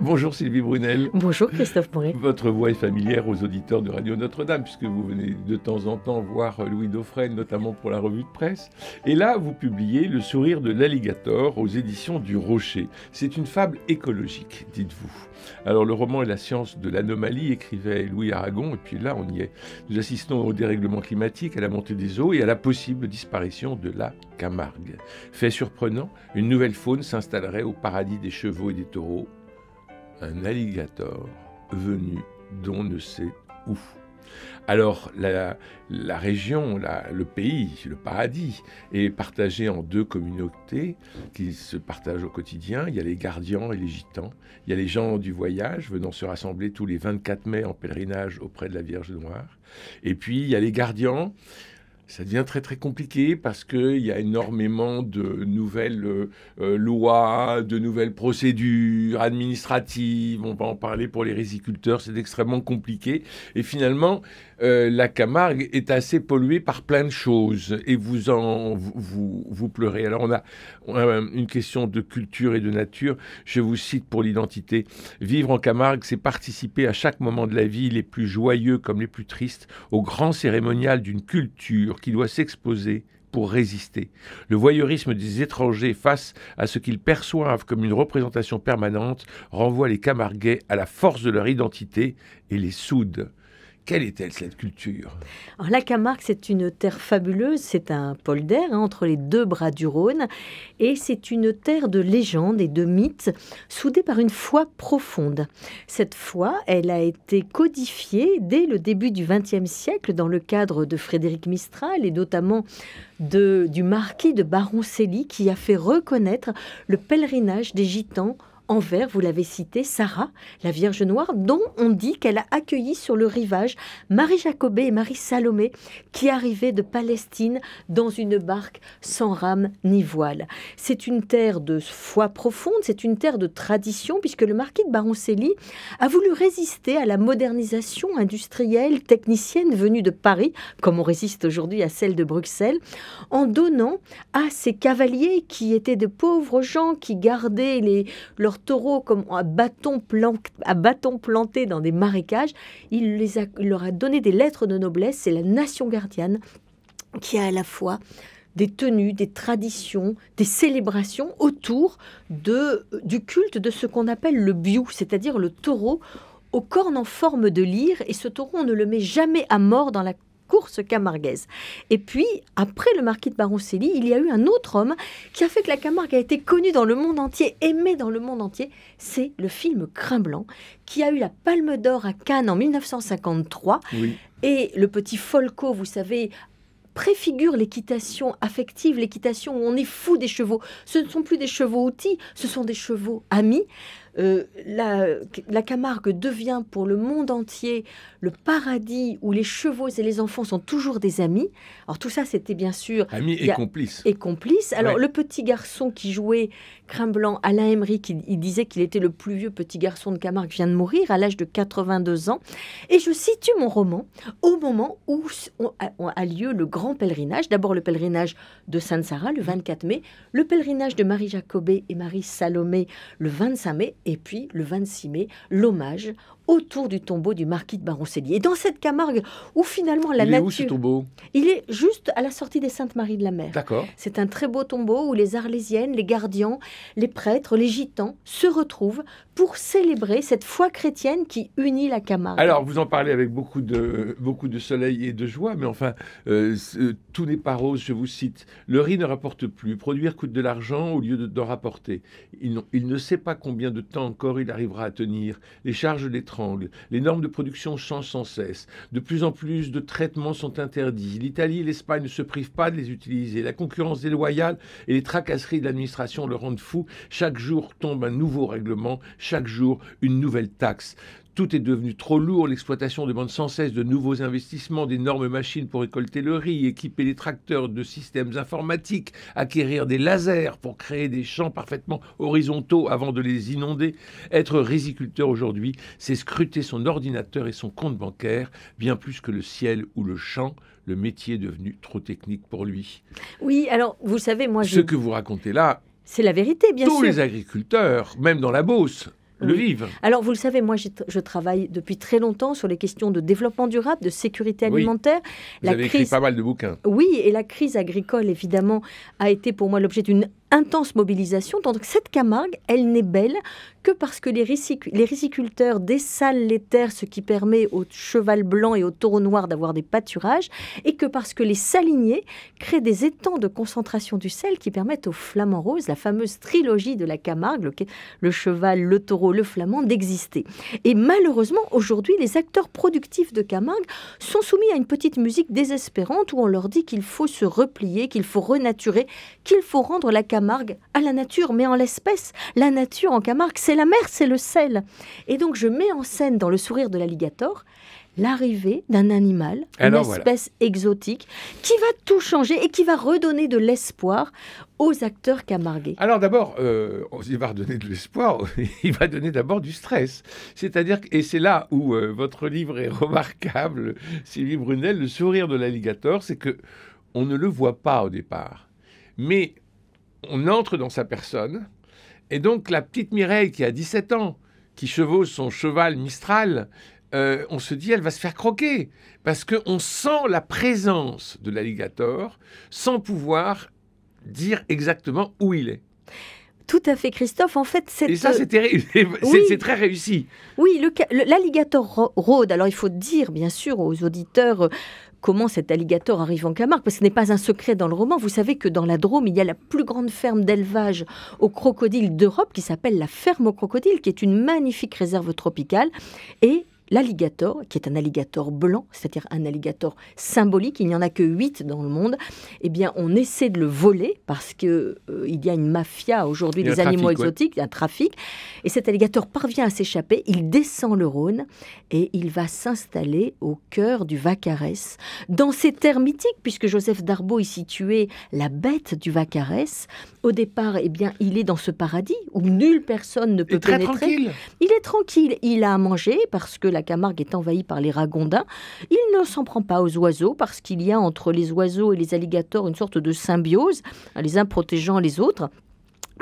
Bonjour Sylvie Brunel. Bonjour Christophe Moret. Votre voix est familière aux auditeurs de Radio Notre-Dame, puisque vous venez de temps en temps voir Louis Dauphren, notamment pour la revue de presse. Et là, vous publiez Le sourire de l'alligator aux éditions du Rocher. C'est une fable écologique, dites-vous. Alors, le roman est la science de l'anomalie, écrivait Louis Aragon, et puis là, on y est. Nous assistons au dérèglement climatique, à la montée des eaux et à la possible disparition de la Camargue. Fait surprenant, une nouvelle faune s'installerait au paradis des chevaux et des taureaux. Un alligator venu d'on ne sait où. Alors, la région, le pays, le paradis, est partagé en deux communautés qui se partagent au quotidien. Il y a les Gardians et les Gitans. Il y a les gens du voyage venant se rassembler tous les 24 mai en pèlerinage auprès de la Vierge Noire. Et puis, il y a les Gardians. Ça devient très très compliqué parce qu'il y a énormément de nouvelles lois, de nouvelles procédures administratives. On va en parler pour les riziculteurs, c'est extrêmement compliqué. Et finalement, la Camargue est assez polluée par plein de choses et vous pleurez. Alors on a une question de culture et de nature. Je vous cite pour l'identité. Vivre en Camargue, c'est participer à chaque moment de la vie, les plus joyeux comme les plus tristes, au grand cérémonial d'une culture qui doit s'exposer pour résister. Le voyeurisme des étrangers face à ce qu'ils perçoivent comme une représentation permanente renvoie les Camarguais à la force de leur identité et les soude. Quelle est-elle, cette culture ? Alors, la Camargue, c'est une terre fabuleuse, c'est un polder entre les deux bras du Rhône, et c'est une terre de légendes et de mythes, soudée par une foi profonde. Cette foi, elle a été codifiée dès le début du XXe siècle dans le cadre de Frédéric Mistral et notamment du marquis de Baroncelli qui a fait reconnaître le pèlerinage des Gitans envers, vous l'avez cité, Sarah, la Vierge Noire, dont on dit qu'elle a accueilli sur le rivage Marie Jacobée et Marie Salomé, qui arrivaient de Palestine dans une barque sans rame ni voile. C'est une terre de foi profonde, c'est une terre de tradition, puisque le marquis de Baroncelli a voulu résister à la modernisation industrielle, technicienne venue de Paris, comme on résiste aujourd'hui à celle de Bruxelles, en donnant à ces cavaliers qui étaient de pauvres gens qui gardaient leurs taureaux comme à bâton planté dans des marécages. Il leur a donné des lettres de noblesse. C'est la nation gardienne qui a à la fois des tenues, des traditions, des célébrations autour du culte de ce qu'on appelle le biou, c'est-à-dire le taureau aux cornes en forme de lyre. Et ce taureau, on ne le met jamais à mort dans la course camarguaise. Et puis, après le marquis de Baroncelli, il y a eu un autre homme qui a fait que la Camargue a été connue dans le monde entier, aimée dans le monde entier. C'est le film Crin Blanc, qui a eu la Palme d'Or à Cannes en 1953. Oui. Et le petit Folco, vous savez, préfigure l'équitation affective, l'équitation où on est fou des chevaux. Ce ne sont plus des chevaux outils, ce sont des chevaux amis. La Camargue devient pour le monde entier le paradis où les chevaux et les enfants sont toujours des amis. Alors tout ça, c'était bien sûr... Amis et complices. Et complices. Alors ouais. Le petit garçon qui jouait Crin Blanc, Alain Emmerich, il disait qu'il était le plus vieux petit garçon de Camargue, vient de mourir à l'âge de 82 ans. Et je situe mon roman au moment où a lieu le grand pèlerinage. D'abord le pèlerinage de Sainte-Sarah, le 24 mai. Le pèlerinage de Marie Jacobée et Marie Salomé, le 25 mai. Et puis, le 26 mai, l'hommage autour du tombeau du marquis de Baroncelli. Et dans cette Camargue où finalement la nature... Il est où ce tombeau ? Il est juste à la sortie des Saintes-Maries de la Mer. D'accord. C'est un très beau tombeau où les Arlésiennes, les Gardians, les prêtres, les Gitans se retrouvent pour célébrer cette foi chrétienne qui unit la Camargue. Alors, vous en parlez avec beaucoup de soleil et de joie, mais enfin, tout n'est pas rose, je vous cite. Le riz ne rapporte plus. Produire coûte de l'argent au lieu d'en rapporter. Il ne sait pas combien de temps encore il arrivera à tenir. Les charges l'étranglent. Les normes de production changent sans cesse. De plus en plus de traitements sont interdits. L'Italie et l'Espagne ne se privent pas de les utiliser. La concurrence déloyale et les tracasseries de l'administration le rendent fou. Chaque jour tombe un nouveau règlement. Chaque jour, une nouvelle taxe. Tout est devenu trop lourd, l'exploitation demande sans cesse de nouveaux investissements, d'énormes machines pour récolter le riz, équiper les tracteurs de systèmes informatiques, acquérir des lasers pour créer des champs parfaitement horizontaux avant de les inonder. Être riziculteur aujourd'hui, c'est scruter son ordinateur et son compte bancaire, bien plus que le ciel ou le champ. Le métier est devenu trop technique pour lui. Oui, alors, vous savez, moi... Ce que vous racontez là... C'est la vérité, bien sûr. Tous les agriculteurs, même dans la Beauce... le vivent. Alors, vous le savez, moi, je travaille depuis très longtemps sur les questions de développement durable, de sécurité alimentaire. Vous avez écrit pas mal de bouquins. Oui, et la crise agricole, évidemment, a été pour moi l'objet d'une intense mobilisation. Donc, cette Camargue, elle n'est belle que parce que les riziculteurs dessalent les terres, ce qui permet au cheval blanc et au taureau noir d'avoir des pâturages, et que parce que les saliniers créent des étangs de concentration du sel qui permettent aux flamants roses, la fameuse trilogie de la Camargue, le cheval, le taureau, le flamand, d'exister. Et malheureusement, aujourd'hui, les acteurs productifs de Camargue sont soumis à une petite musique désespérante où on leur dit qu'il faut se replier, qu'il faut renaturer, qu'il faut rendre la Camargue à la nature. Mais en l'espèce, la nature en Camargue, c'est la mer, c'est le sel. Et donc, je mets en scène dans Le sourire de l'alligator l'arrivée d'un animal, une espèce exotique, qui va tout changer et qui va redonner de l'espoir aux acteurs camarguais. Alors d'abord, il va redonner de l'espoir, il va donner d'abord du stress. C'est-à-dire, et c'est là où votre livre est remarquable, Sylvie Brunel, Le sourire de l'alligator, c'est que on ne le voit pas au départ, mais on entre dans sa personne, et donc la petite Mireille qui a 17 ans, qui chevauche son cheval Mistral, on se dit, elle va se faire croquer, parce qu'on sent la présence de l'alligator sans pouvoir dire exactement où il est. Tout à fait, Christophe. En fait, et ça, c'est très réussi. Oui, l'alligator rôde. Alors, il faut dire, bien sûr, aux auditeurs comment cet alligator arrive en Camargue, parce que ce n'est pas un secret dans le roman. Vous savez que dans la Drôme, il y a la plus grande ferme d'élevage aux crocodiles d'Europe, qui s'appelle la ferme aux crocodiles, qui est une magnifique réserve tropicale. Et l'alligator, qui est un alligator blanc, c'est-à-dire un alligator symbolique, il n'y en a que 8 dans le monde, eh bien, on essaie de le voler parce qu'il y a une mafia aujourd'hui des animaux exotiques, il y a un trafic. Et cet alligator parvient à s'échapper, il descend le Rhône et il va s'installer au cœur du Vaccarès, dans ces terres mythiques, puisque Joseph Darbo y situait la bête du Vaccarès. Au départ, eh bien, il est dans ce paradis où nulle personne ne peut pénétrer. Tranquille. Il est tranquille, il a à manger parce que la Camargue est envahie par les ragondins. Il ne s'en prend pas aux oiseaux parce qu'il y a entre les oiseaux et les alligators une sorte de symbiose, les uns protégeant les autres.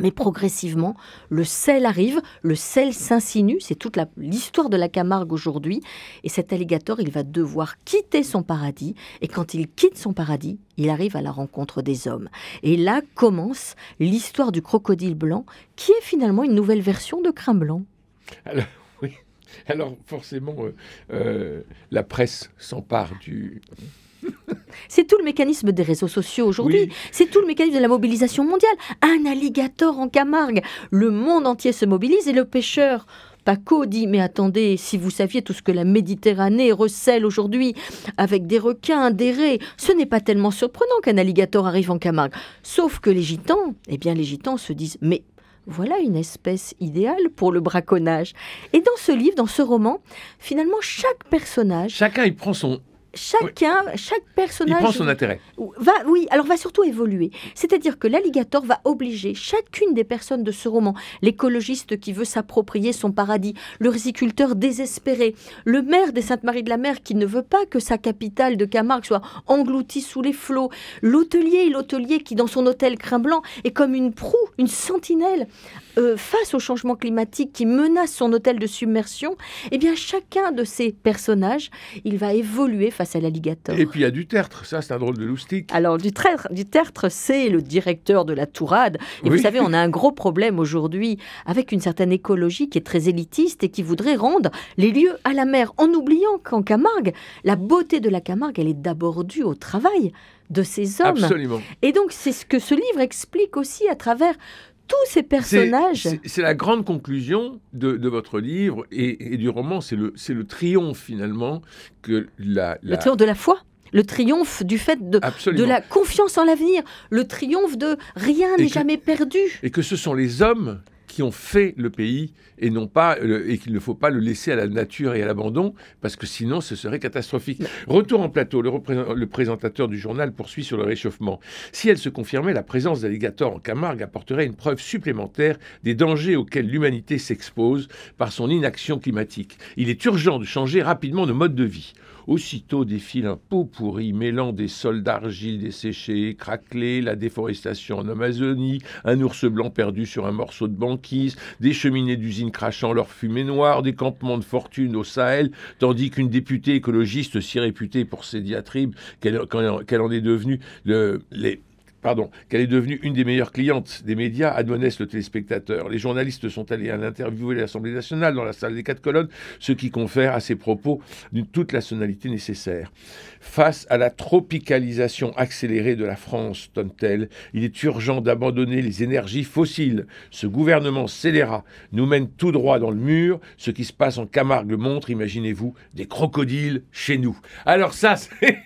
Mais progressivement, le sel arrive, le sel s'insinue, c'est toute l'histoire de la Camargue aujourd'hui. Et cet alligator, il va devoir quitter son paradis. Et quand il quitte son paradis, il arrive à la rencontre des hommes. Et là commence l'histoire du crocodile blanc, qui est finalement une nouvelle version de Crin Blanc. Alors, oui. Alors forcément, la presse s'empare du... C'est tout le mécanisme des réseaux sociaux aujourd'hui. Oui. C'est tout le mécanisme de la mobilisation mondiale. Un alligator en Camargue. Le monde entier se mobilise et le pêcheur Paco dit « Mais attendez, si vous saviez tout ce que la Méditerranée recèle aujourd'hui avec des requins, des raies, ce n'est pas tellement surprenant qu'un alligator arrive en Camargue. » Sauf que les gitans, eh bien les gitans se disent « Mais voilà une espèce idéale pour le braconnage. » Et dans ce livre, dans ce roman, finalement, chaque personnage... Chacun, il prend son... Chaque personnage... Il prend son intérêt. Va surtout évoluer. C'est-à-dire que l'alligator va obliger chacune des personnes de ce roman, l'écologiste qui veut s'approprier son paradis, le riziculteur désespéré, le maire des Saintes-Maries-de-la-Mer qui ne veut pas que sa capitale de Camargue soit engloutie sous les flots, l'hôtelier qui, dans son hôtel Crin Blanc, est comme une proue, une sentinelle face au changement climatique qui menace son hôtel de submersion. Eh bien, chacun de ces personnages, il va évoluer face à l'alligator. Et puis il y a du tertre, ça c'est un drôle de loustique. Alors du tertre, c'est le directeur de la Tourade. Et oui. Vous savez, on a un gros problème aujourd'hui avec une certaine écologie qui est très élitiste et qui voudrait rendre les lieux à la mer, en oubliant qu'en Camargue, la beauté de la Camargue, elle est d'abord due au travail de ces hommes. Absolument. Et donc c'est ce que ce livre explique aussi à travers tous ces personnages. C'est la grande conclusion de votre livre et du roman. C'est le triomphe, finalement, que le triomphe de la foi. Le triomphe du fait de la confiance en l'avenir. Le triomphe de rien n'est jamais perdu. Et que ce sont les hommes qui ont fait le pays et non pas et qu'il ne faut pas le laisser à la nature et à l'abandon parce que sinon ce serait catastrophique. Retour en plateau, le présentateur du journal poursuit sur le réchauffement. Si elle se confirmait, la présence d'alligators en Camargue apporterait une preuve supplémentaire des dangers auxquels l'humanité s'expose par son inaction climatique. Il est urgent de changer rapidement nos modes de vie. Aussitôt défile un pot pourri mêlant des sols d'argile desséchés, craquelés, la déforestation en Amazonie, un ours blanc perdu sur un morceau de banquise, des cheminées d'usines crachant leur fumée noire, des campements de fortune au Sahel, tandis qu'une députée écologiste si réputée pour ses diatribes qu'elle en est devenue qu'elle est devenue une des meilleures clientes des médias, admoneste le téléspectateur. Les journalistes sont allés à l'interviewer à l'Assemblée nationale, dans la salle des 4 colonnes, ce qui confère à ses propos toute la sonalité nécessaire. Face à la tropicalisation accélérée de la France, tonne-t-elle, il est urgent d'abandonner les énergies fossiles. Ce gouvernement scélérat nous mène tout droit dans le mur. Ce qui se passe en Camargue le montre, imaginez-vous, des crocodiles chez nous. Alors ça, c'est...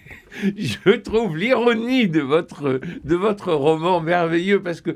Je trouve l'ironie de votre roman merveilleux parce que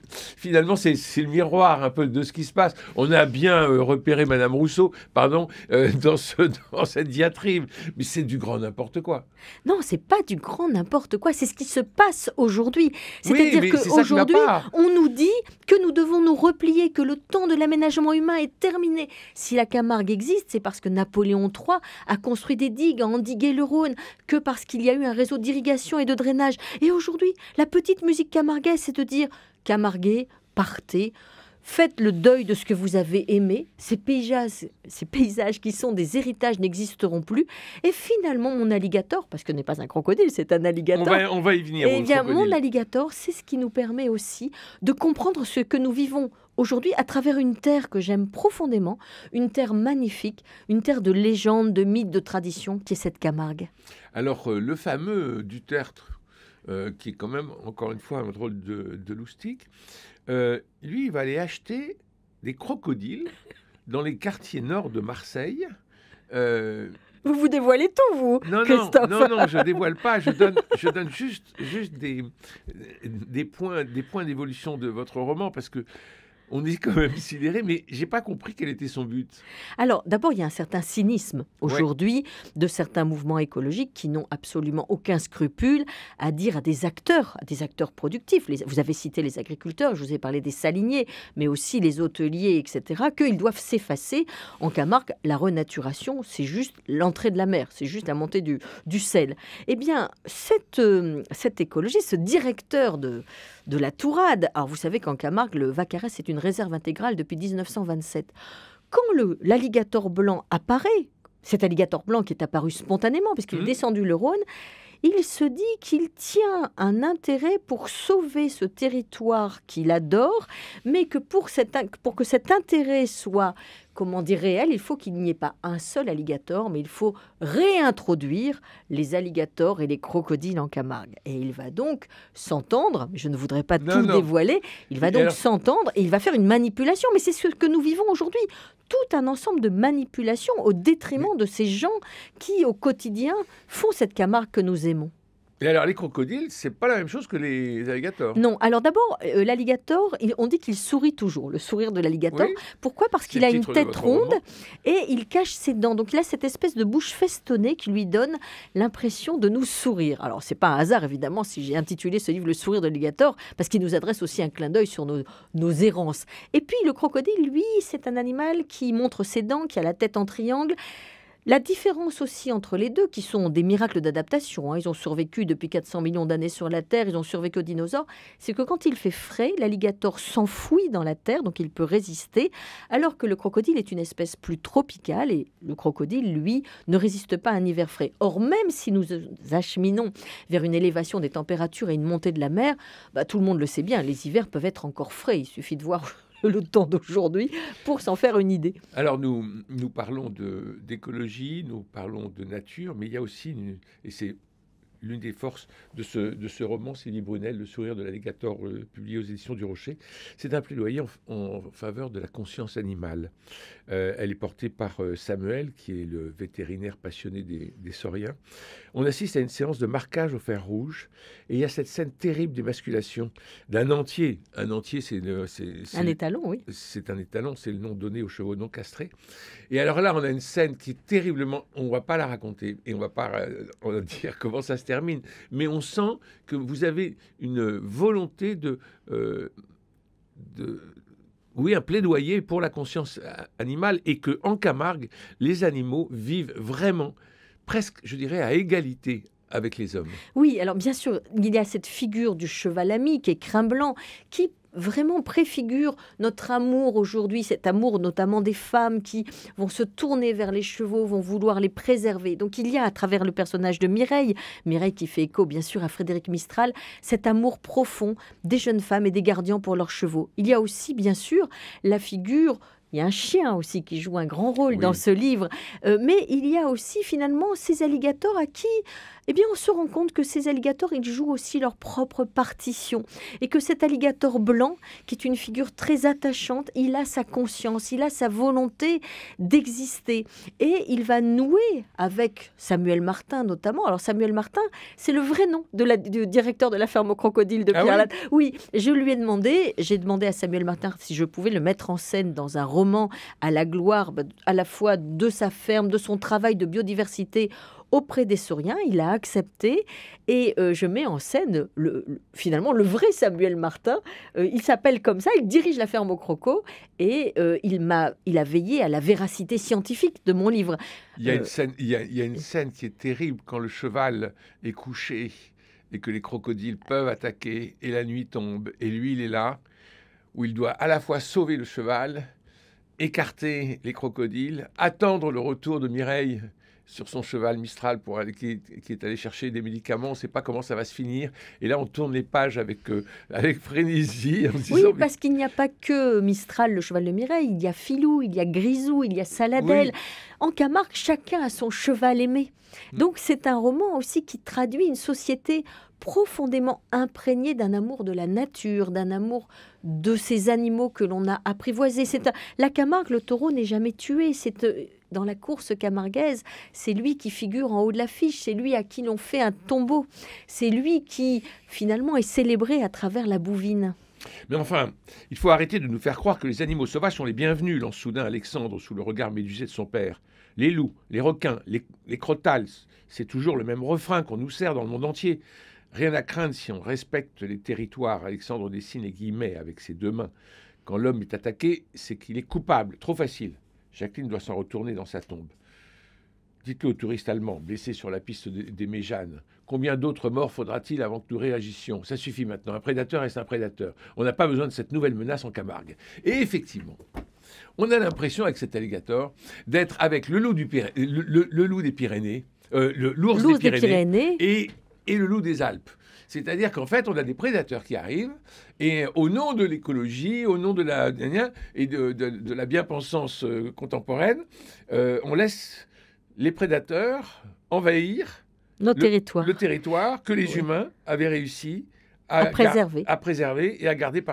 finalement c'est le miroir un peu de ce qui se passe. On a bien repéré Madame Rousseau, dans cette diatribe, mais c'est du grand n'importe quoi. Non, c'est pas du grand n'importe quoi, c'est ce qui se passe aujourd'hui. C'est-à-dire qu'aujourd'hui, on nous dit que nous devons nous replier, que le temps de l'aménagement humain est terminé. Si la Camargue existe, c'est parce que Napoléon III a construit des digues, a endigué le Rhône, que parce qu'il y a eu un réseau d'irrigation et de drainage. Et aujourd'hui, la petite musique camarguaise, c'est de dire « Camarguais, partez ». Faites le deuil de ce que vous avez aimé. Ces paysages qui sont des héritages n'existeront plus. Et finalement, mon alligator, parce que ce n'est pas un crocodile, c'est un alligator. On va y venir. Eh bien, mon alligator, c'est ce qui nous permet aussi de comprendre ce que nous vivons aujourd'hui à travers une terre que j'aime profondément, une terre magnifique, une terre de légendes, de mythes, de traditions, qui est cette Camargue. Alors, le fameux du Tertre, qui est quand même, encore une fois, un drôle de loustic, lui, il va aller acheter des crocodiles dans les quartiers nord de Marseille. Vous vous dévoilez tout, vous, Christophe. Non, je ne dévoile pas. Je donne juste des points d'évolution de votre roman, parce que on est quand même sidéré, mais j'ai pas compris quel était son but. Alors, d'abord, il y a un certain cynisme aujourd'hui de certains mouvements écologiques qui n'ont absolument aucun scrupule à dire à des acteurs productifs. Vous avez cité les agriculteurs, je vous ai parlé des saliniers, mais aussi les hôteliers, etc., qu'ils doivent s'effacer. En Camargue, la renaturation, c'est juste l'entrée de la mer, c'est juste la montée du sel. Eh bien, cet écologiste, ce directeur de la Tourade. Alors, vous savez qu'en Camargue, le Vacarès est une réserve intégrale depuis 1927. Quand l'alligator blanc apparaît, cet alligator blanc qui est apparu spontanément, parce qu'il est descendu le Rhône, il se dit qu'il tient un intérêt pour sauver ce territoire qu'il adore, mais que pour que cet intérêt soit, réel, il faut qu'il n'y ait pas un seul alligator, mais il faut réintroduire les alligators et les crocodiles en Camargue. Et il va donc s'entendre, je ne voudrais pas tout dévoiler, il va donc s'entendre et il va faire une manipulation, mais c'est ce que nous vivons aujourd'hui. Tout un ensemble de manipulations au détriment de ces gens qui, au quotidien, font cette Camargue que nous aimons. Et alors, les crocodiles, c'est pas la même chose que les alligators. Non. Alors d'abord, l'alligator, on dit qu'il sourit toujours, le sourire de l'alligator. Oui. Pourquoi ? Parce qu'il a une tête ronde et il cache ses dents. Donc il a cette espèce de bouche festonnée qui lui donne l'impression de nous sourire. Alors c'est pas un hasard, évidemment, si j'ai intitulé ce livre « Le sourire de l'alligator », parce qu'il nous adresse aussi un clin d'œil sur nos errances. Et puis le crocodile, lui, c'est un animal qui montre ses dents, qui a la tête en triangle. La différence aussi entre les deux, qui sont des miracles d'adaptation, ils ont survécu depuis 400 millions d'années sur la Terre, ils ont survécu aux dinosaures, c'est que quand il fait frais, l'alligator s'enfouit dans la Terre, donc il peut résister, alors que le crocodile est une espèce plus tropicale et le crocodile, lui, ne résiste pas à un hiver frais. Or, même si nous acheminons vers une élévation des températures et une montée de la mer, tout le monde le sait bien, les hivers peuvent être encore frais, il suffit de voir le temps d'aujourd'hui pour s'en faire une idée. Alors nous parlons d'écologie, nous parlons de nature, mais il y a aussi, et c'est l'une des forces de ce roman, Sylvie Brunel, Le sourire de l'alligator, publié aux éditions du Rocher, c'est un plaidoyer en faveur de la conscience animale. Elle est portée par Samuel, qui est le vétérinaire passionné des sauriens. On assiste à une séance de marquage au fer rouge, et il y a cette scène terrible d'émasculation d'un entier. Un entier, c'est un étalon, oui. C'est un étalon, c'est le nom donné aux chevaux non castrés. Et alors là, on a une scène qui est terriblement... On ne va pas la raconter, et on va pas dire comment ça se termine, mais on sent que vous avez une volonté un plaidoyer pour la conscience animale, et qu'en Camargue, les animaux vivent vraiment presque, je dirais, à égalité avec les hommes. Oui, alors bien sûr, il y a cette figure du cheval ami qui est crin blanc, qui vraiment préfigure notre amour aujourd'hui, cet amour notamment des femmes qui vont se tourner vers les chevaux, vont vouloir les préserver. Donc il y a à travers le personnage de Mireille qui fait écho bien sûr à Frédéric Mistral, cet amour profond des jeunes femmes et des gardiens pour leurs chevaux. Il y a aussi bien sûr la figure. Il y a un chien aussi qui joue un grand rôle dans ce livre. Mais il y a aussi finalement ces alligators à qui, eh bien, on se rend compte que ces alligators, ils jouent aussi leur propre partition. Et que cet alligator blanc, qui est une figure très attachante, il a sa conscience, il a sa volonté d'exister. Et il va nouer avec Samuel Martin notamment. Alors Samuel Martin, c'est le vrai nom du directeur de la ferme aux crocodiles de Pierre Latte. Oui, j'ai demandé à Samuel Martin si je pouvais le mettre en scène dans un roman à la gloire à la fois de sa ferme, de son travail de biodiversité auprès des Sauriens. Il a accepté et je mets en scène finalement le vrai Samuel Martin. Il s'appelle comme ça, il dirige la ferme aux crocos et il a veillé à la véracité scientifique de mon livre. Il y a une scène qui est terrible quand le cheval est couché et que les crocodiles peuvent attaquer et la nuit tombe et lui il est là où il doit à la fois sauver le cheval, écarter les crocodiles, attendre le retour de Mireille sur son cheval Mistral qui est allé chercher des médicaments. On ne sait pas comment ça va se finir. Et là, on tourne les pages avec frénésie. Parce qu'il n'y a pas que Mistral, le cheval de Mireille. Il y a Filou, il y a Grisou, il y a Saladel. Oui. En Camargue, chacun a son cheval aimé. Donc, c'est un roman aussi qui traduit une société profondément imprégnée d'un amour de la nature, d'un amour de ces animaux que l'on a apprivoisés. La Camargue, le taureau n'est jamais tué. Dans la course camarguaise, c'est lui qui figure en haut de l'affiche, c'est lui à qui l'on fait un tombeau, c'est lui qui finalement est célébré à travers la bouvine. Mais enfin, il faut arrêter de nous faire croire que les animaux sauvages sont les bienvenus, lance soudain Alexandre sous le regard médusé de son père. Les loups, les requins, les crotales, c'est toujours le même refrain qu'on nous sert dans le monde entier. Rien à craindre si on respecte les territoires. Alexandre dessine les guillemets avec ses deux mains. Quand l'homme est attaqué, c'est qu'il est coupable. Trop facile. Jacqueline doit s'en retourner dans sa tombe. Dites-le aux touristes allemands, blessés sur la piste des Méjanes. Combien d'autres morts faudra-t-il avant que nous réagissions? Ça suffit maintenant. Un prédateur reste un prédateur. On n'a pas besoin de cette nouvelle menace en Camargue. Et effectivement, on a l'impression avec cet alligator d'être avec le loup des Pyrénées, l'ours des Pyrénées et le loup des Alpes. C'est-à-dire qu'en fait, on a des prédateurs qui arrivent et au nom de l'écologie, au nom de la bien-pensance contemporaine, on laisse les prédateurs envahir le territoire que les humains avaient réussi à préserver et à garder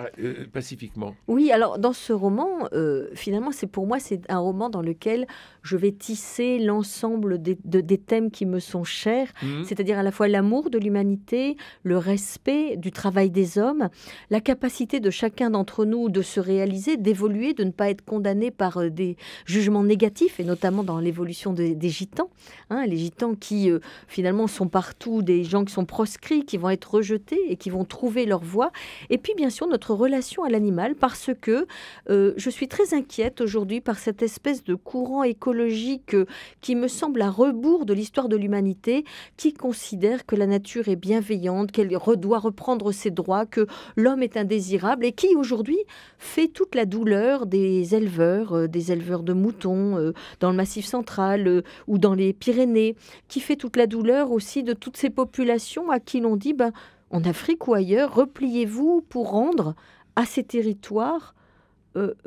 pacifiquement. Oui, alors dans ce roman, finalement, pour moi, c'est un roman dans lequel je vais tisser l'ensemble des thèmes qui me sont chers, c'est-à-dire à la fois l'amour de l'humanité, le respect du travail des hommes, la capacité de chacun d'entre nous de se réaliser, d'évoluer, de ne pas être condamné par des jugements négatifs, et notamment dans l'évolution des gitans. Les gitans qui, finalement, sont partout des gens qui sont proscrits, qui vont être rejetés et qui vont trouver leur voie. Et puis, bien sûr, notre relation à l'animal, parce que je suis très inquiète aujourd'hui par cette espèce de courant écologique qui me semble à rebours de l'histoire de l'humanité, qui considère que la nature est bienveillante, qu'elle doit reprendre ses droits, que l'homme est indésirable et qui, aujourd'hui, fait toute la douleur des éleveurs de moutons dans le Massif central ou dans les Pyrénées, qui fait toute la douleur aussi de toutes ces populations à qui l'on dit en Afrique ou ailleurs, repliez-vous pour rendre à ces territoires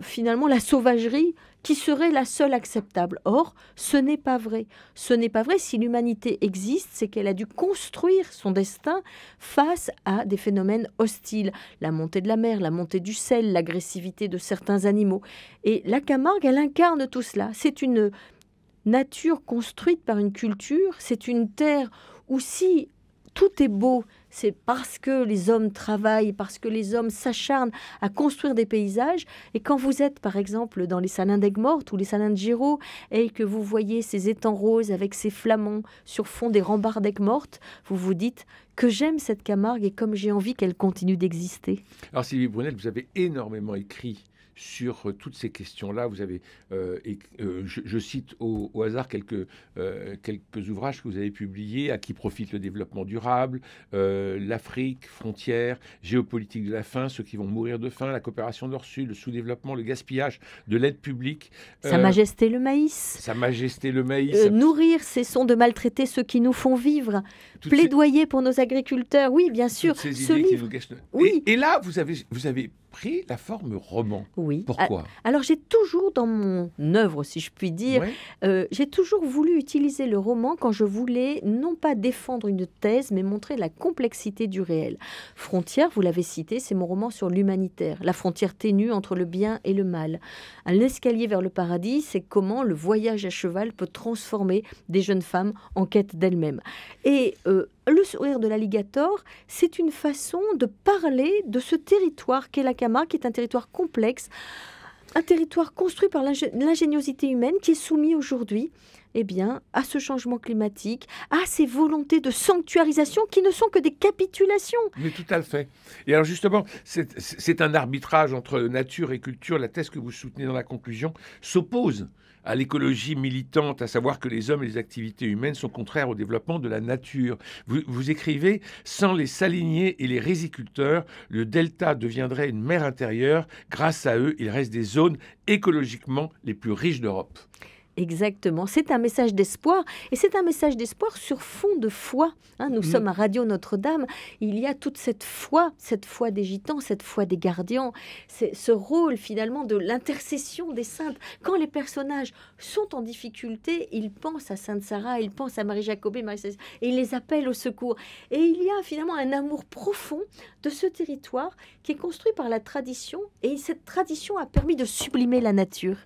finalement la sauvagerie qui serait la seule acceptable. Or, ce n'est pas vrai. Ce n'est pas vrai. Si l'humanité existe, c'est qu'elle a dû construire son destin face à des phénomènes hostiles. La montée de la mer, la montée du sel, l'agressivité de certains animaux. Et la Camargue, elle incarne tout cela. C'est une nature construite par une culture. C'est une terre où si tout est beau, c'est parce que les hommes travaillent, parce que les hommes s'acharnent à construire des paysages. Et quand vous êtes, par exemple, dans les salins d'Aigues-Mortes ou les salins de Giraud, et que vous voyez ces étangs roses avec ces flamants sur fond des remparts d'Aigues-Mortes, vous vous dites que j'aime cette Camargue et comme j'ai envie qu'elle continue d'exister. Alors Sylvie Brunel, vous avez énormément écrit sur toutes ces questions-là. Vous avez, je cite au hasard quelques ouvrages que vous avez publiés: À qui profite le développement durable, l'Afrique, frontières, géopolitique de la faim, ceux qui vont mourir de faim, la coopération Nord-Sud, le sous-développement, le gaspillage de l'aide publique. Sa Majesté le maïs. Sa Majesté le maïs. Nourrir, cessons de maltraiter ceux qui nous font vivre. Plaidoyer pour nos agriculteurs. Oui, bien sûr. Ces ce idées livre. Qui nous gâchent... Oui. Et là, vous avez pris la forme roman. Oui. Pourquoi? Alors, j'ai toujours, dans mon œuvre, si je puis dire, j'ai toujours voulu utiliser le roman quand je voulais non pas défendre une thèse, mais montrer la complexité du réel. Frontières, vous l'avez cité, c'est mon roman sur l'humanitaire, la frontière ténue entre le bien et le mal. Un escalier vers le paradis, c'est comment le voyage à cheval peut transformer des jeunes femmes en quête d'elles-mêmes. Et le sourire de l'alligator, c'est une façon de parler de ce territoire qu'est la Camargue, qui est un territoire complexe, un territoire construit par l'ingéniosité humaine qui est soumis aujourd'hui à ce changement climatique, à ces volontés de sanctuarisation qui ne sont que des capitulations. Mais tout à fait. Et alors justement, c'est un arbitrage entre nature et culture. La thèse que vous soutenez dans la conclusion s'oppose à l'écologie militante, à savoir que les hommes et les activités humaines sont contraires au développement de la nature. Vous écrivez: sans les saliniers et les riziculteurs, le delta deviendrait une mer intérieure. Grâce à eux, il reste des zones écologiquement les plus riches d'Europe. Exactement, c'est un message d'espoir, et c'est un message d'espoir sur fond de foi. Nous sommes à Radio Notre-Dame, il y a toute cette foi des gitans, cette foi des gardiens, c'est ce rôle finalement de l'intercession des saintes. Quand les personnages sont en difficulté, ils pensent à Sainte Sarah, ils pensent à Marie Jacobée, et ils les appellent au secours. Et il y a finalement un amour profond de ce territoire qui est construit par la tradition, et cette tradition a permis de sublimer la nature.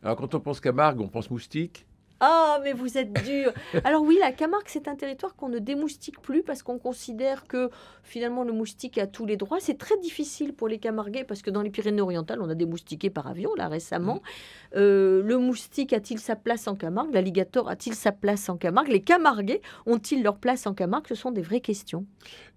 Alors, quand on pense Camargue, on pense moustique. Ah, mais vous êtes dur. Alors oui, la Camargue, c'est un territoire qu'on ne démoustique plus parce qu'on considère que finalement le moustique a tous les droits. C'est très difficile pour les Camarguais parce que dans les Pyrénées-Orientales, on a démoustiqué par avion, là, récemment. Le moustique a-t-il sa place en Camargue? L'alligator a-t-il sa place en Camargue? Les Camarguais ont-ils leur place en Camargue? Ce sont des vraies questions.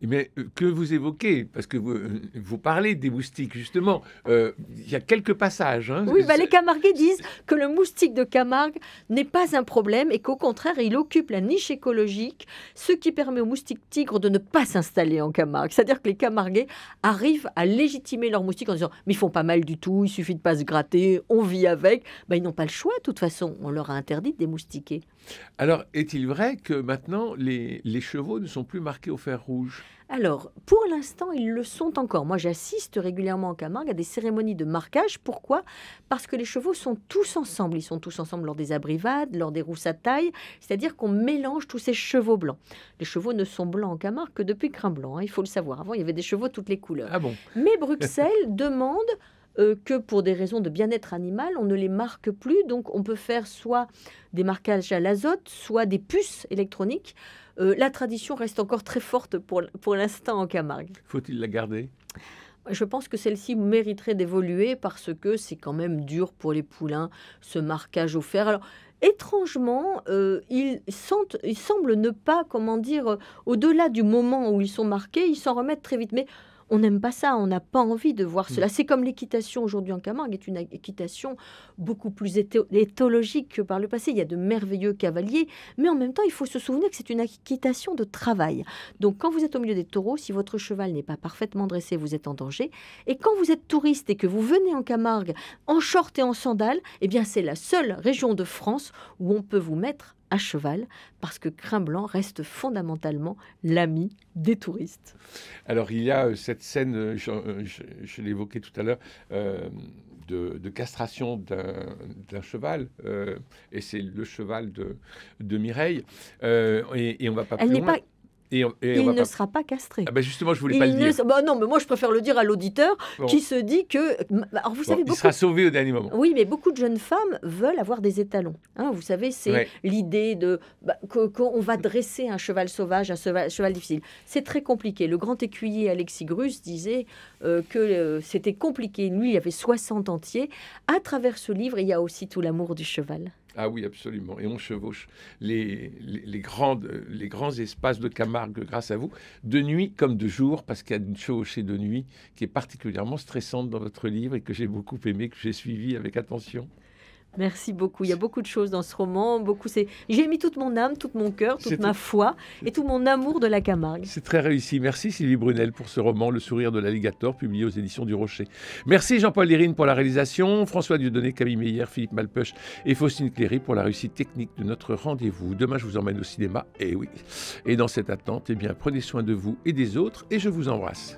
Mais que vous évoquez, parce que vous parlez des moustiques, justement, il y a quelques passages. Oui, les Camarguais disent que le moustique de Camargue n'est pas un problème et qu'au contraire, il occupe la niche écologique, ce qui permet aux moustiques tigres de ne pas s'installer en Camargue. C'est-à-dire que les Camarguais arrivent à légitimer leurs moustiques en disant « mais ils font pas mal du tout, il suffit de pas se gratter, on vit avec ». Ils n'ont pas le choix, de toute façon, on leur a interdit de démoustiquer. Alors, est-il vrai que maintenant, les chevaux ne sont plus marqués au fer rouge ? Alors, pour l'instant, ils le sont encore. Moi, j'assiste régulièrement en Camargue à des cérémonies de marquage. Pourquoi ? Parce que les chevaux sont tous ensemble. Ils sont tous ensemble lors des abrivades, lors des rousses à taille. C'est-à-dire qu'on mélange tous ces chevaux blancs. Les chevaux ne sont blancs en Camargue que depuis Crin-Blanc. Il faut le savoir. Avant, il y avait des chevaux toutes les couleurs. Ah bon ? Mais Bruxelles demande que pour des raisons de bien-être animal, on ne les marque plus. Donc, on peut faire soit des marquages à l'azote, soit des puces électroniques. La tradition reste encore très forte pour l'instant en Camargue. Faut-il la garder ? Je pense que celle-ci mériterait d'évoluer parce que c'est quand même dur pour les poulains, ce marquage au fer. Alors, étrangement, ils semblent ne pas, au-delà du moment où ils sont marqués, ils s'en remettent très vite. Mais on n'aime pas ça, on n'a pas envie de voir cela. C'est comme l'équitation aujourd'hui en Camargue, est une équitation beaucoup plus éthologique que par le passé. Il y a de merveilleux cavaliers, mais en même temps, il faut se souvenir que c'est une équitation de travail. Donc, quand vous êtes au milieu des taureaux, si votre cheval n'est pas parfaitement dressé, vous êtes en danger. Et quand vous êtes touriste et que vous venez en Camargue en short et en sandales, c'est la seule région de France où on peut vous mettre à cheval, parce que Crin-Blanc reste fondamentalement l'ami des touristes. Alors, il y a cette scène, je l'évoquais tout à l'heure, de castration d'un cheval, et c'est le cheval de Mireille, et on ne va pas plus loin. Il ne sera pas castré. Ah justement, je ne voulais pas le dire. Non, mais moi, je préfère le dire à l'auditeur qui se dit que... Alors, vous savez, il sera sauvé au dernier moment. Oui, mais beaucoup de jeunes femmes veulent avoir des étalons. Vous savez, c'est l'idée qu'on va dresser un cheval sauvage, un cheval difficile. C'est très compliqué. Le grand écuyer Alexis Grus disait que c'était compliqué. Lui, il avait 60 entiers. À travers ce livre, il y a aussi tout l'amour du cheval. Ah oui, absolument. Et on chevauche les grands espaces de Camargue grâce à vous, de nuit comme de jour, parce qu'il y a une chevauchée de nuit qui est particulièrement stressante dans votre livre et que j'ai beaucoup aimé, que j'ai suivi avec attention. Merci beaucoup. Il y a beaucoup de choses dans ce roman. J'ai mis toute mon âme, tout mon cœur, toute C'est ma foi et tout mon amour de la Camargue. c'est très réussi. Merci Sylvie Brunel pour ce roman, Le sourire de l'alligator, publié aux éditions du Rocher. Merci Jean-Paul Lérine pour la réalisation, François Dieudonné, Camille Meyer, Philippe Malpeuch et Faustine Cléry pour la réussite technique de notre rendez-vous. Demain, je vous emmène au cinéma, et oui. Et dans cette attente, eh bien, prenez soin de vous et des autres, et je vous embrasse.